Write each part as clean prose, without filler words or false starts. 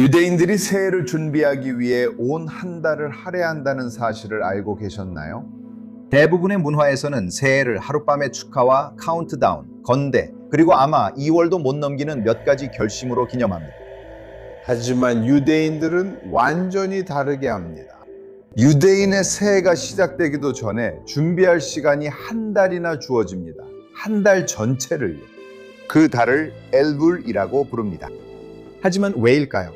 유대인들이 새해를 준비하기 위해 온 한 달을 할애한다는 사실을 알고 계셨나요? 대부분의 문화에서는 새해를 하룻밤의 축하와 카운트다운, 건대, 그리고 아마 2월도 못 넘기는 몇 가지 결심으로 기념합니다. 하지만 유대인들은 완전히 다르게 합니다. 유대인의 새해가 시작되기도 전에 준비할 시간이 한 달이나 주어집니다. 한 달 전체를요. 그 달을 엘불이라고 부릅니다. 하지만 왜일까요?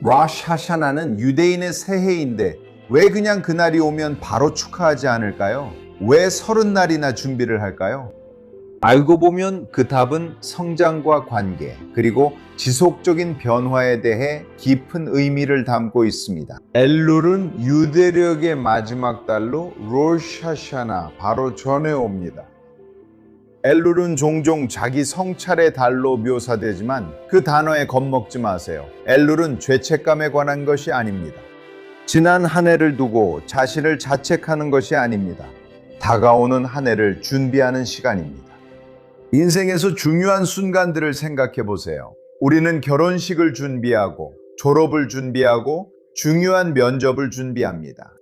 로시 하샤나는 유대인의 새해인데 왜 그냥 그날이 오면 바로 축하하지 않을까요? 왜 30날이나 준비를 할까요? 알고 보면 그 답은 성장과 관계, 그리고 지속적인 변화에 대해 깊은 의미를 담고 있습니다. 엘룰은 유대력의 마지막 달로 로시 하샤나 바로 전에 옵니다. 엘룰은 종종 자기 성찰의 달로 묘사되지만 그 단어에 겁먹지 마세요. 엘룰은 죄책감에 관한 것이 아닙니다. 지난 한 해를 두고 자신을 자책하는 것이 아닙니다. 다가오는 한 해를 준비하는 시간입니다. 인생에서 중요한 순간들을 생각해 보세요. 우리는 결혼식을 준비하고 졸업을 준비하고 중요한 면접을 준비합니다.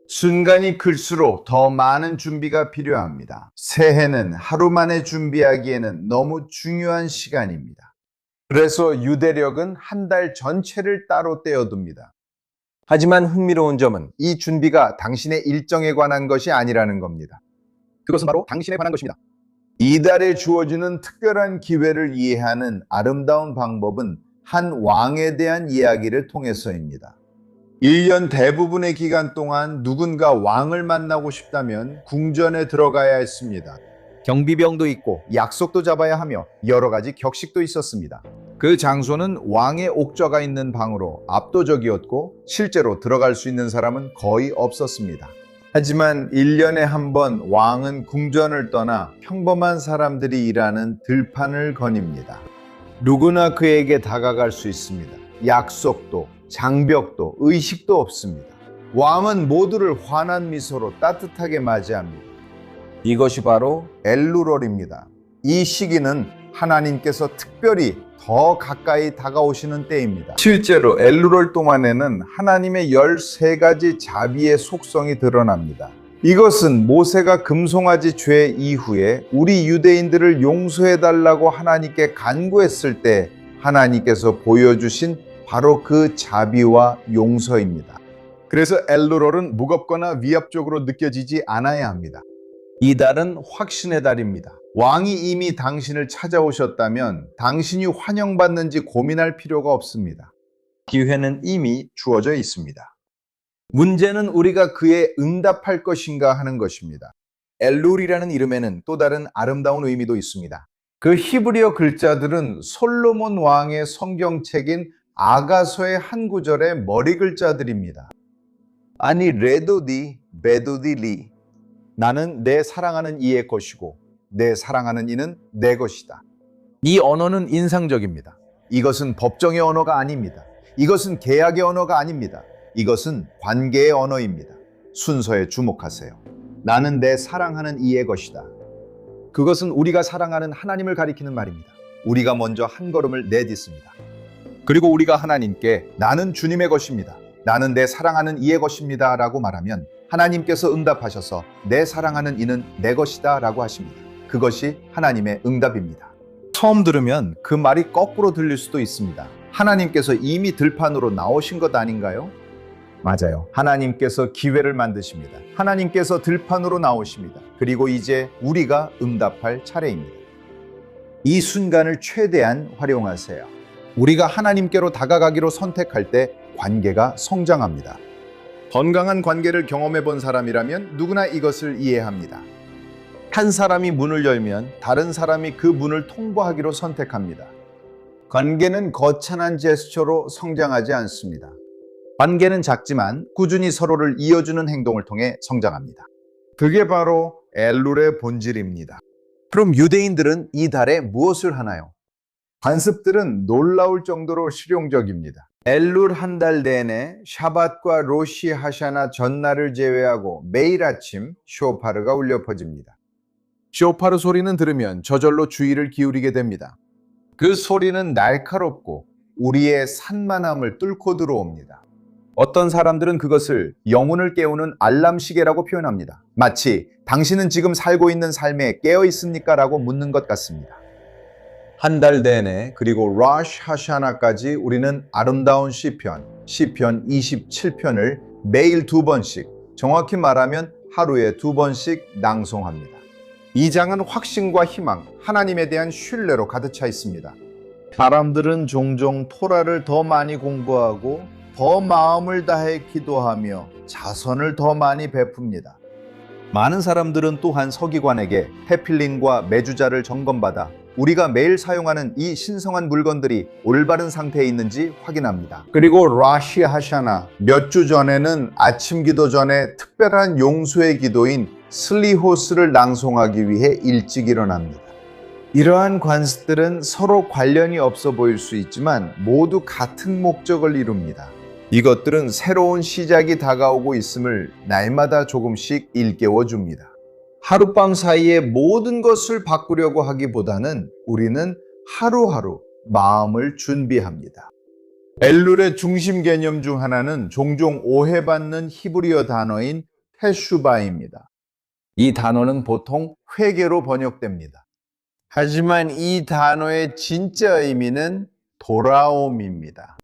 순간이 클수록 더 많은 준비가 필요합니다. 새해는 하루 만에 준비하기에는 너무 중요한 시간입니다. 그래서 유대력은 한 달 전체를 따로 떼어둡니다. 하지만 흥미로운 점은 이 준비가 당신의 일정에 관한 것이 아니라는 겁니다. 그것은 바로 당신에 관한 것입니다. 이달에 주어지는 특별한 기회를 이해하는 아름다운 방법은 한 왕에 대한 이야기를 통해서입니다. 1년 대부분의 기간 동안 누군가 왕을 만나고 싶다면 궁전에 들어가야 했습니다. 경비병도 있고 약속도 잡아야 하며 여러 가지 격식도 있었습니다. 그 장소는 왕의 옥좌가 있는 방으로 압도적이었고 실제로 들어갈 수 있는 사람은 거의 없었습니다. 하지만 1년에 한 번 왕은 궁전을 떠나 평범한 사람들이 일하는 들판을 거닙니다. 누구나 그에게 다가갈 수 있습니다. 약속도 장벽도 의식도 없습니다. 왕은 모두를 환한 미소로 따뜻하게 맞이합니다. 이것이 바로 엘루롤입니다. 이 시기는 하나님께서 특별히 더 가까이 다가오시는 때입니다. 실제로 엘루롤 동안에는 하나님의 13가지 자비의 속성이 드러납니다. 이것은 모세가 금송아지 죄 이후에 우리 유대인들을 용서해달라고 하나님께 간구했을 때 하나님께서 보여주신 바로 그 자비와 용서입니다. 그래서 엘루롤은 무겁거나 위압적으로 느껴지지 않아야 합니다. 이 달은 확신의 달입니다. 왕이 이미 당신을 찾아오셨다면 당신이 환영받는지 고민할 필요가 없습니다. 기회는 이미 주어져 있습니다. 문제는 우리가 그에 응답할 것인가 하는 것입니다. 엘룰이라는 이름에는 또 다른 아름다운 의미도 있습니다. 그 히브리어 글자들은 솔로몬 왕의 성경책인 아가서의 한 구절의 머리 글자들입니다. 아니 레도디 베도디 리, 나는 내 사랑하는 이의 것이고 내 사랑하는 이는 내 것이다. 이 언어는 인상적입니다. 이것은 법정의 언어가 아닙니다. 이것은 계약의 언어가 아닙니다. 이것은 관계의 언어입니다. 순서에 주목하세요. 나는 내 사랑하는 이의 것이다. 그것은 우리가 사랑하는 하나님을 가리키는 말입니다. 우리가 먼저 한 걸음을 내딛습니다. 그리고 우리가 하나님께 나는 주님의 것입니다. 나는 내 사랑하는 이의 것입니다 라고 말하면 하나님께서 응답하셔서 내 사랑하는 이는 내 것이다 라고 하십니다. 그것이 하나님의 응답입니다. 처음 들으면 그 말이 거꾸로 들릴 수도 있습니다. 하나님께서 이미 들판으로 나오신 것 아닌가요? 맞아요. 하나님께서 기회를 만드십니다. 하나님께서 들판으로 나오십니다. 그리고 이제 우리가 응답할 차례입니다. 이 순간을 최대한 활용하세요. 우리가 하나님께로 다가가기로 선택할 때 관계가 성장합니다. 건강한 관계를 경험해 본 사람이라면 누구나 이것을 이해합니다. 한 사람이 문을 열면 다른 사람이 그 문을 통보하기로 선택합니다. 관계는 거창한 제스처로 성장하지 않습니다. 관계는 작지만 꾸준히 서로를 이어주는 행동을 통해 성장합니다. 그게 바로 엘룰의 본질입니다. 그럼 유대인들은 이 달에 무엇을 하나요? 관습들은 놀라울 정도로 실용적입니다. 엘룰 한 달 내내 샤밧과 로시 하샤나 전날을 제외하고 매일 아침 쇼파르가 울려 퍼집니다. 쇼파르 소리는 들으면 저절로 주의를 기울이게 됩니다. 그 소리는 날카롭고 우리의 산만함을 뚫고 들어옵니다. 어떤 사람들은 그것을 영혼을 깨우는 알람 시계라고 표현합니다. 마치 당신은 지금 살고 있는 삶에 깨어 있습니까? 라고 묻는 것 같습니다. 한 달 내내 그리고 라쉬 하샤나까지 우리는 아름다운 시편 27편을 매일 2번씩, 정확히 말하면 하루에 2번씩 낭송합니다. 이 장은 확신과 희망, 하나님에 대한 신뢰로 가득 차 있습니다. 사람들은 종종 토라를 더 많이 공부하고 더 마음을 다해 기도하며 자선을 더 많이 베풉니다. 많은 사람들은 또한 서기관에게 테필린과 메주자를 점검받아 우리가 매일 사용하는 이 신성한 물건들이 올바른 상태에 있는지 확인합니다. 그리고 라쉬 하샤나, 몇 주 전에는 아침 기도 전에 특별한 용서의 기도인 슬리호스를 낭송하기 위해 일찍 일어납니다. 이러한 관습들은 서로 관련이 없어 보일 수 있지만 모두 같은 목적을 이룹니다. 이것들은 새로운 시작이 다가오고 있음을 날마다 조금씩 일깨워 줍니다. 하룻밤 사이에 모든 것을 바꾸려고 하기보다는 우리는 하루하루 마음을 준비합니다. 엘룰의 중심 개념 중 하나는 종종 오해받는 히브리어 단어인 테슈바입니다. 이 단어는 보통 회개로 번역됩니다. 하지만 이 단어의 진짜 의미는 돌아옴입니다.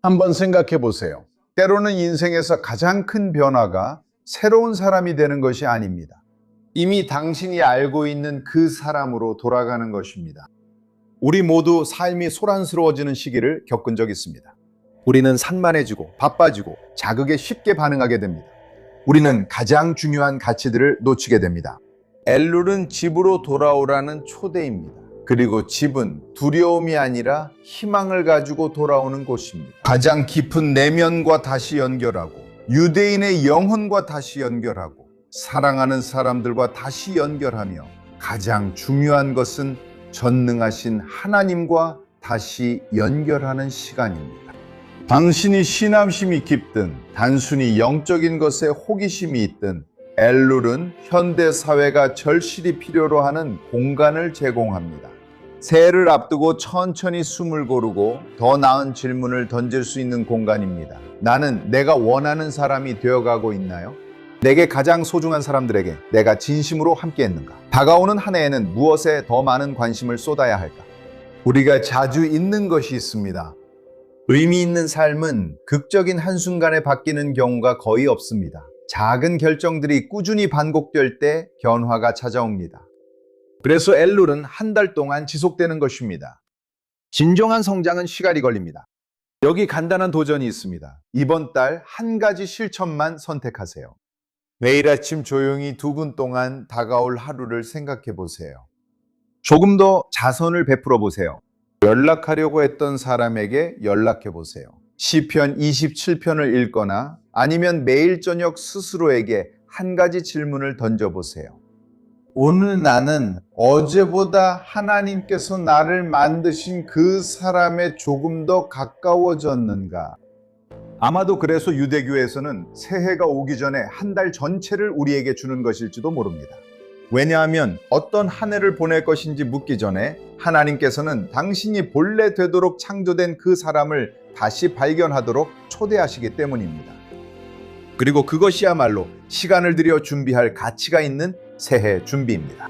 한번 생각해 보세요. 때로는 인생에서 가장 큰 변화가 새로운 사람이 되는 것이 아닙니다. 이미 당신이 알고 있는 그 사람으로 돌아가는 것입니다. 우리 모두 삶이 소란스러워지는 시기를 겪은 적 있습니다. 우리는 산만해지고 바빠지고 자극에 쉽게 반응하게 됩니다. 우리는 가장 중요한 가치들을 놓치게 됩니다. 엘룰은 집으로 돌아오라는 초대입니다. 그리고 집은 두려움이 아니라 희망을 가지고 돌아오는 곳입니다. 가장 깊은 내면과 다시 연결하고 유대인의 영혼과 다시 연결하고 사랑하는 사람들과 다시 연결하며 가장 중요한 것은 전능하신 하나님과 다시 연결하는 시간입니다. 당신이 신앙심이 깊든 단순히 영적인 것에 호기심이 있든 엘룰은 현대 사회가 절실히 필요로 하는 공간을 제공합니다. 새해를 앞두고 천천히 숨을 고르고 더 나은 질문을 던질 수 있는 공간입니다. 나는 내가 원하는 사람이 되어가고 있나요? 내게 가장 소중한 사람들에게 내가 진심으로 함께했는가? 다가오는 한 해에는 무엇에 더 많은 관심을 쏟아야 할까? 우리가 자주 잊는 것이 있습니다. 의미 있는 삶은 극적인 한순간에 바뀌는 경우가 거의 없습니다. 작은 결정들이 꾸준히 반복될 때 변화가 찾아옵니다. 그래서 엘룰은 한 달 동안 지속되는 것입니다. 진정한 성장은 시간이 걸립니다. 여기 간단한 도전이 있습니다. 이번 달 한 가지 실천만 선택하세요. 매일 아침 조용히 2분 동안 다가올 하루를 생각해 보세요. 조금 더 자선을 베풀어 보세요. 연락하려고 했던 사람에게 연락해 보세요. 시편 27편을 읽거나 아니면 매일 저녁 스스로에게 한 가지 질문을 던져보세요. 오늘 나는 어제보다 하나님께서 나를 만드신 그 사람에 조금 더 가까워졌는가? 아마도 그래서 유대교에서는 새해가 오기 전에 한 달 전체를 우리에게 주는 것일지도 모릅니다. 왜냐하면 어떤 한 해를 보낼 것인지 묻기 전에 하나님께서는 당신이 본래 되도록 창조된 그 사람을 다시 발견하도록 초대하시기 때문입니다. 그리고 그것이야말로 시간을 들여 준비할 가치가 있는 새해 준비입니다.